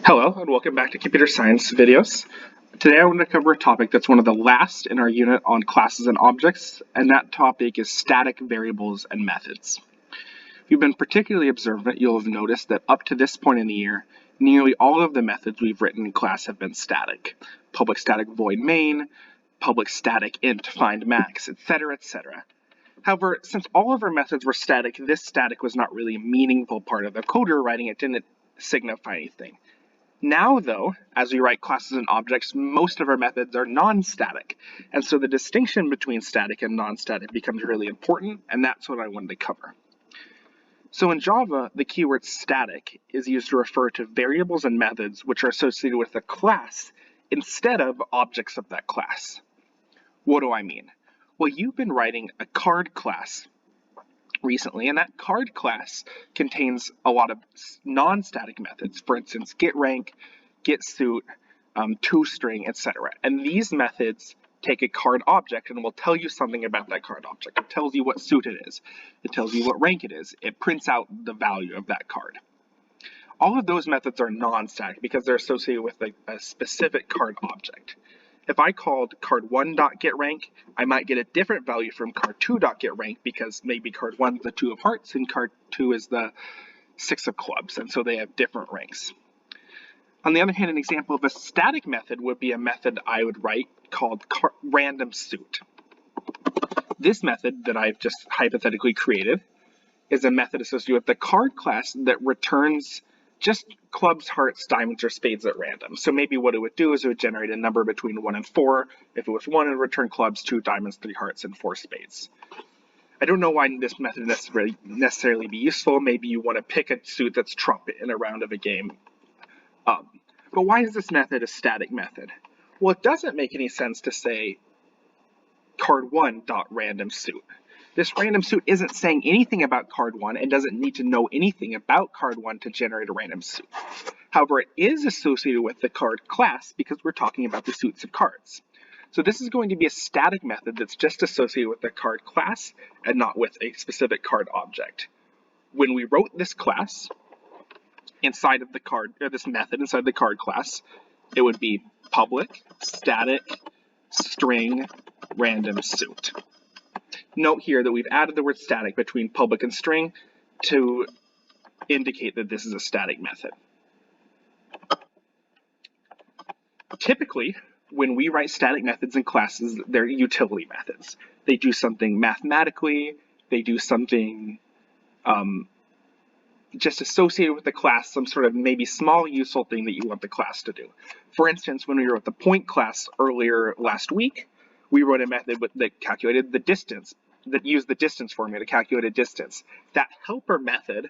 Hello and welcome back to Computer Science Videos. Today I want to cover a topic that's one of the last in our unit on classes and objects, and that topic is static variables and methods. If you've been particularly observant, you'll have noticed that up to this point in the year, nearly all of the methods we've written in class have been static. Public static void main, public static int find max, etc., etc. However, since all of our methods were static, this static was not really a meaningful part of the code we were writing. It didn't signify anything. Now, though, as we write classes and objects, most of our methods are non-static, and so the distinction between static and non-static becomes really important, and that's what I wanted to cover. So in Java, the keyword static is used to refer to variables and methods which are associated with a class instead of objects of that class. What do I mean? Well, you've been writing a card class recently, and that card class contains a lot of non-static methods. For instance, getRank, getSuit, toString, etc. And these methods take a card object and will tell you something about that card object. It tells you what suit it is. It tells you what rank it is. It prints out the value of that card. All of those methods are non-static because they're associated with a specific card object. If I called card1.getRank, I might get a different value from card2.getRank because maybe card1 is the 2 of hearts and card2 is the 6 of clubs, and so they have different ranks. On the other hand, an example of a static method would be a method I would write called randomSuit. This method that I've just hypothetically created is a method associated with the card class that returns just clubs, hearts, diamonds, or spades at random. So maybe what it would do is it would generate a number between 1 and 4. If it was 1, it would return clubs, 2 diamonds, 3 hearts, and 4 spades. I don't know why this method would necessarily be useful. Maybe you want to pick a suit that's trump in a round of a game. But why is this method a static method? Well, it doesn't make any sense to say card1.randomSuit. This random suit isn't saying anything about card1 and doesn't need to know anything about card1 to generate a random suit. However, it is associated with the card class because we're talking about the suits of cards. So this is going to be a static method that's just associated with the card class and not with a specific card object. When we wrote this class inside of the card, or this method inside the card class, it would be public static string random suit. Note here that we've added the word static between public and string to indicate that this is a static method. Typically, when we write static methods in classes, they're utility methods. They do something mathematically, they do something just associated with the class, some sort of maybe small useful thing that you want the class to do. For instance, when we wrote the point class earlier last week, we wrote a method that calculated the distance, that used the distance formula to calculate a distance. That helper method,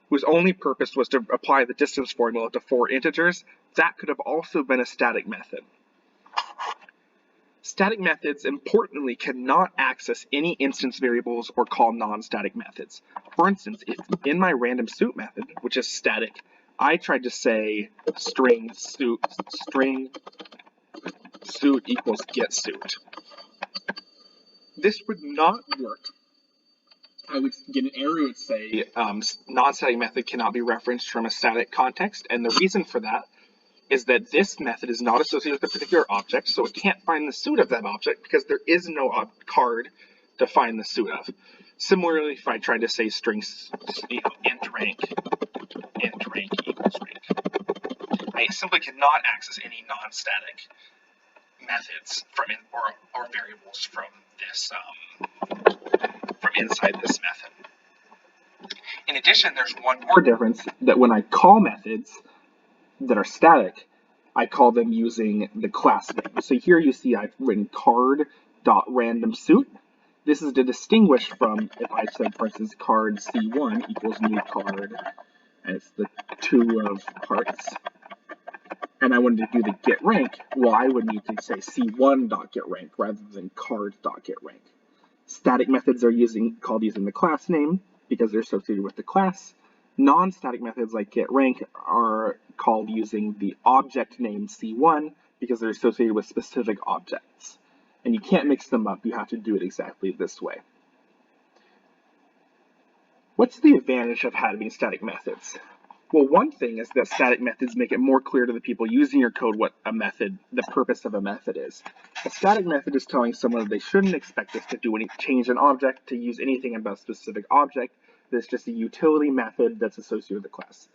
whose only purpose was to apply the distance formula to 4 integers, that could have also been a static method. Static methods, importantly, cannot access any instance variables or call non-static methods. For instance, if in my randomSuit method, which is static, I tried to say string suit equals getSuit. This would not work. I would get an error that would say non-static method cannot be referenced from a static context, and the reason for that is that this method is not associated with a particular object, so it can't find the suit of that object because there is no card to find the suit of. Similarly, if I tried to say string int rank equals rank, I simply cannot access any non-static methods from or variables from this from inside this method. In addition, there's one more difference, that when I call methods that are static, I call them using the class name. So here you see I've written card.randomSuit. This is to distinguish from if I said, for instance, card C1 equals new card, and it's the 2 of hearts, and I wanted to do the getRank, well, I would need to say C1.getRank rather than card.getRank. Static methods are called using the class name because they're associated with the class. Non-static methods like getRank are called using the object name C1 because they're associated with specific objects. And you can't mix them up, you have to do it exactly this way. What's the advantage of having static methods? Well, one thing is that static methods make it more clear to the people using your code what a method, the purpose of a method is. A static method is telling someone that they shouldn't expect us to do any change an object, to use anything about a specific object. That's just a utility method that's associated with the class.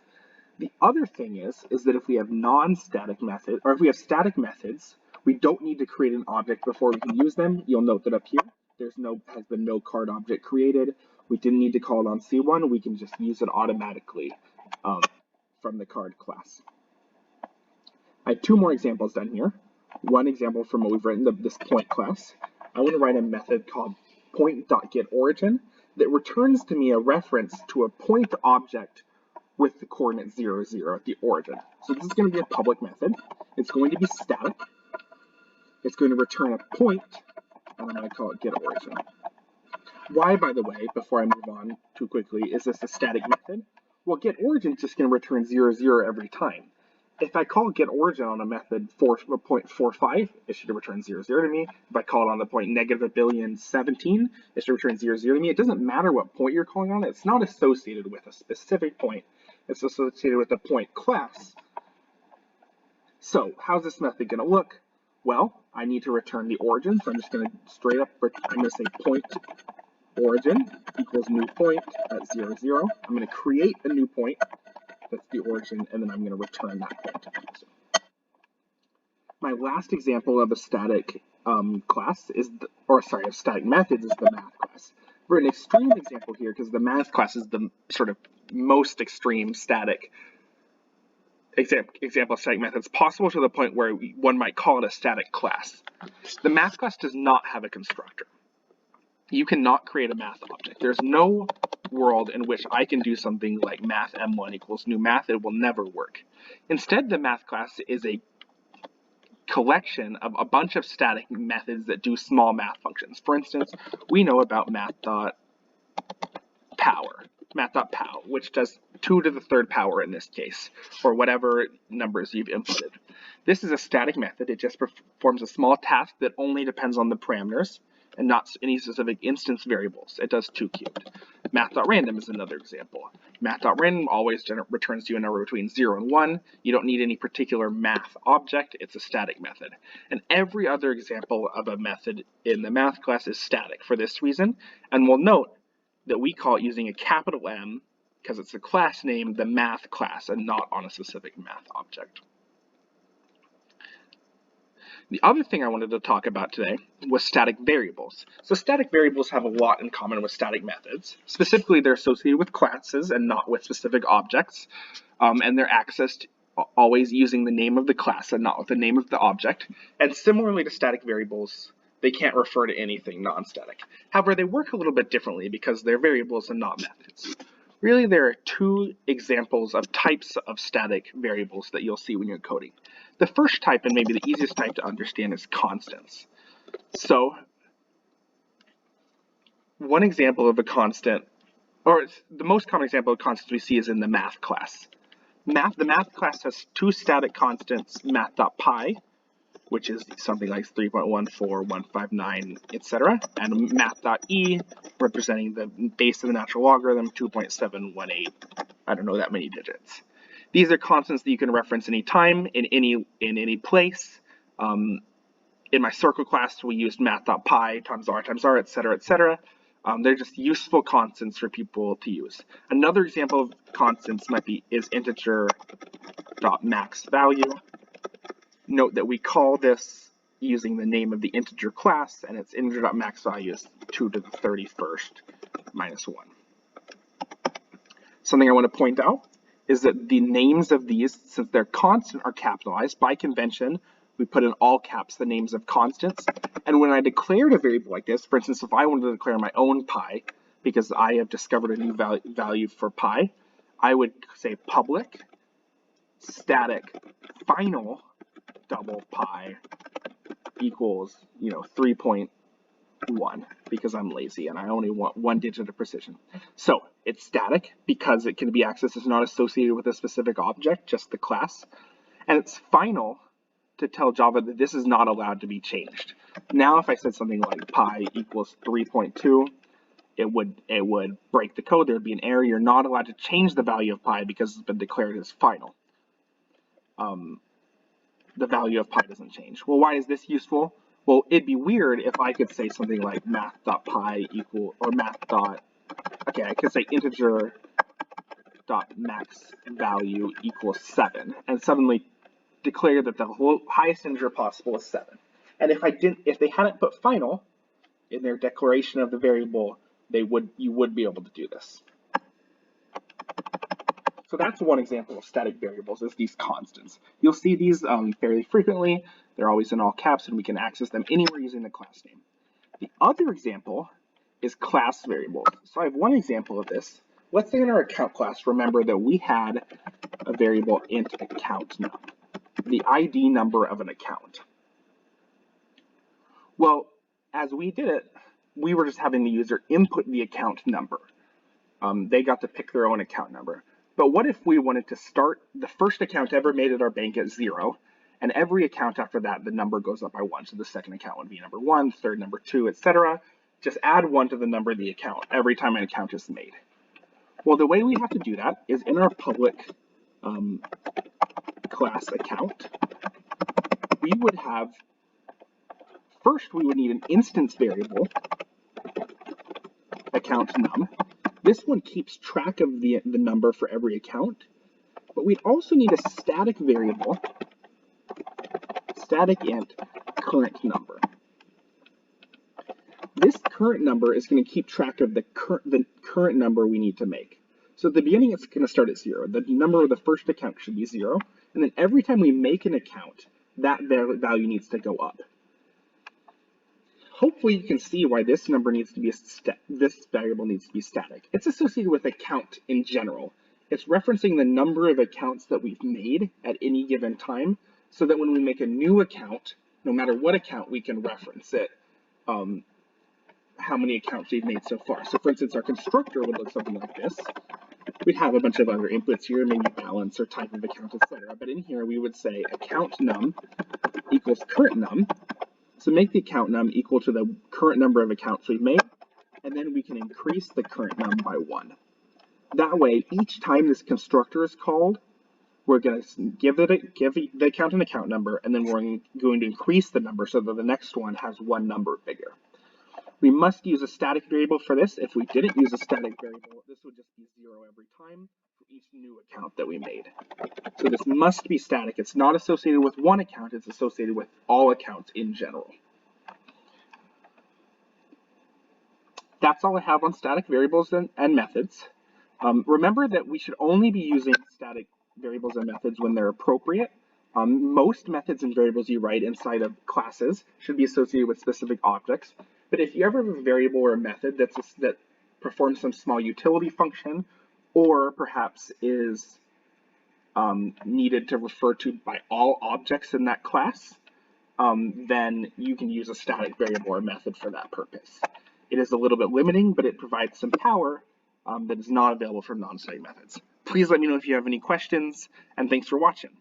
The other thing is that if we have non-static method, or if we have static methods, we don't need to create an object before we can use them. You'll note that up here, has been no card object created. We didn't need to call it on C1. We can just use it automatically from the card class. I have two more examples done here. One example from what we've written, this point class. I want to write a method called point.getOrigin that returns to me a reference to a point object with the coordinate 0, 0 at the origin. So this is going to be a public method. It's going to be static. It's going to return a point, and I'm going to call it getOrigin. Why, by the way, before I move on too quickly, is this a static method? Well, getOrigin is just going to return 0, 0 every time. If I call getOrigin on a method for point 45, it should return 0, 0 to me. If I call it on the point -1,017,017, it should return 0, 0 to me. It doesn't matter what point you're calling on. It's not associated with a specific point. It's associated with the point class. So how's this method going to look? Well, I need to return the origin, so I'm just going to straight up, I'm going to say point origin equals new point at 0, 0. I'm going to create a new point, that's the origin, and then I'm going to return that point. My last example of a static class is, of static methods is the math class. For an extreme example here, because the math class is the sort of most extreme static example of static methods possible, to the point where one might call it a static class. The math class does not have a constructor. You cannot create a math object. There's no world in which I can do something like math m1 equals new math. It will never work. Instead, the math class is a collection of a bunch of static methods that do small math functions. For instance, we know about math.power, which does 2 to the 3rd power in this case, or whatever numbers you've inputted. This is a static method. It just performs a small task that only depends on the parameters and not any specific instance variables. It does 2 cubed. Math.random is another example. Math.random always returns you a number between 0 and 1. You don't need any particular math object. It's a static method. And every other example of a method in the math class is static for this reason. And we'll note that we call it using a capital M because it's a class name, the math class, and not on a specific math object. The other thing I wanted to talk about today was static variables. So static variables have a lot in common with static methods. Specifically, they're associated with classes and not with specific objects, and they're accessed always using the name of the class and not with the name of the object. And similarly to static variables, they can't refer to anything non-static. However, they work a little bit differently because they're variables and not methods. Really, there are 2 examples of types of static variables that you'll see when you're coding. The first type, and maybe the easiest type to understand, is constants. So, one example of a constant, or the most common example of constants we see is in the math class. The math class has 2 static constants, math.pi, which is something like 3.14159, etc., and math.e, representing the base of the natural logarithm, 2.718. I don't know that many digits. These are constants that you can reference any time, in any place. In my circle class, we used math.pi times r, etc., etc. They're just useful constants for people to use. Another example of constants is integer.maxValue. Note that we call this using the name of the integer class, and its integer.maxValue is 2 to the 31st minus 1. Something I want to point out is that the names of these, since they're constant, are capitalized. By convention, we put in all caps the names of constants. And when I declared a variable like this, for instance, if I wanted to declare my own pi, because I have discovered a new value for pi, I would say public static final double pi equals 3.1, because I'm lazy and I only want 1 digit of precision. So it's static because it can be accessed. It's not associated with a specific object, just the class. And it's final to tell Java that this is not allowed to be changed. Now if I said something like pi equals 3.2, it would break the code. There would be an error. You're not allowed to change the value of pi because it's been declared as final. The value of pi doesn't change. Well, why is this useful? Well, it'd be weird if I could say something like math.pi equal, or okay, I could say integer dot max value equals 7, and suddenly declare that the highest integer possible is 7. And if they hadn't put final in their declaration of the variable, you would be able to do this. So that's one example of static variables, is these constants. You'll see these fairly frequently. They're always in all caps, and we can access them anywhere using the class name. The other example is class variables. So I have one example of this. Let's say in our account class, remember that we had a variable int account num, the ID number of an account. Well, as we did it, we were just having the user input the account number. They got to pick their own account number. But what if we wanted to start the first account ever made at our bank at 0, and every account after that, the number goes up by 1. So the second account would be number 1, third number 2, etc. Just add 1 to the number of the account every time an account is made. Well, the way we have to do that is in our public class account, we would have, first we would need an instance variable, account num. This one keeps track of the number for every account, but we'd also need a static variable, static int current number. This current number is going to keep track of the current number we need to make. So at the beginning, it's going to start at 0. The number of the first account should be 0, and then every time we make an account, that value needs to go up. Hopefully you can see why this number needs to be this variable needs to be static. It's associated with account in general. It's referencing the number of accounts that we've made at any given time, so that when we make a new account, no matter what account, we can reference it, how many accounts we've made so far. So for instance, our constructor would look something like this. We'd have a bunch of other inputs here, maybe balance or type of account, etc. But in here, we would say account num equals current num. So make the account num equal to the current number of accounts we've made, and then we can increase the current num by 1. That way, each time this constructor is called, we're going to give the account an account number, and then we're going to increase the number so that the next one has one number bigger. We must use a static variable for this. If we didn't use a static variable, this would just be 0 every time for each new account that we made. So this must be static. It's not associated with one account, it's associated with all accounts in general. That's all I have on static variables and methods. Remember that we should only be using static variables and methods when they're appropriate. Most methods and variables you write inside of classes should be associated with specific objects. But if you ever have a variable or a method that performs some small utility function, or perhaps is needed to refer to by all objects in that class, then you can use a static variable or method for that purpose. It is a little bit limiting, but it provides some power that is not available from non-static methods. Please let me know if you have any questions, and thanks for watching.